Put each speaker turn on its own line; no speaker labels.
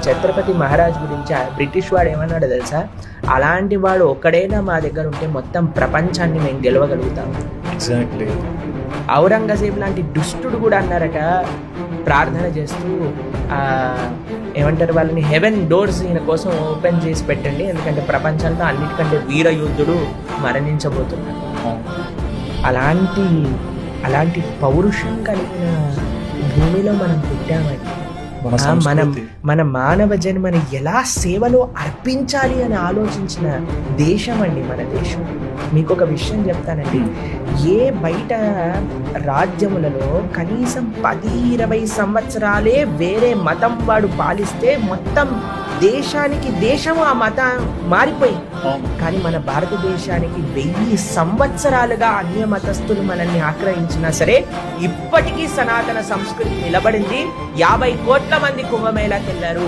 ఛత్రపతి మహారాజ్ గురించి బ్రిటిష్ వాడు ఏమన్నాడో తెలుసా? అలాంటి వాడు ఒక్కడైనా మా దగ్గర ఉంటే మొత్తం ప్రపంచాన్ని మేము గెలవగలుగుతాం.
ఎగ్జాక్ట్లీ.
ఔరంగజేబ్ లాంటి దుష్టుడు కూడా అన్నారట, ప్రార్థన చేస్తూ ఏమంటారు వాళ్ళని, హెవెన్ డోర్స్ ఈయన కోసం ఓపెన్ చేసి పెట్టండి, ఎందుకంటే ప్రపంచంలో అన్నిటికంటే వీర యుద్ధుడు మరణించబోతున్నాడు. అలాంటి పౌరుషం కలిగిన భూమిలో మనం పుట్టామండి. మన మానవ జన్మని ఎలా సేవలో అర్పించాలి అని ఆలోచించిన దేశం అండి మన దేశం. మీకు ఒక విషయం చెప్తానండి, ఏ బయట రాజ్యములలో కనీసం 10-20 సంవత్సరాలే వేరే మతం వాడు పాలిస్తే మొత్తం దేశము ఆ మతం మారిపోయింది. కానీ మన భారతదేశానికి 1000 సంవత్సరాలుగా అన్య మతస్థులు మనల్ని ఆక్రమించినా సరే ఇప్పటికీ సనాతన సంస్కృతి నిలబడింది. 50 కోట్ల మంది కుంభమేళాకి వెళ్ళారు.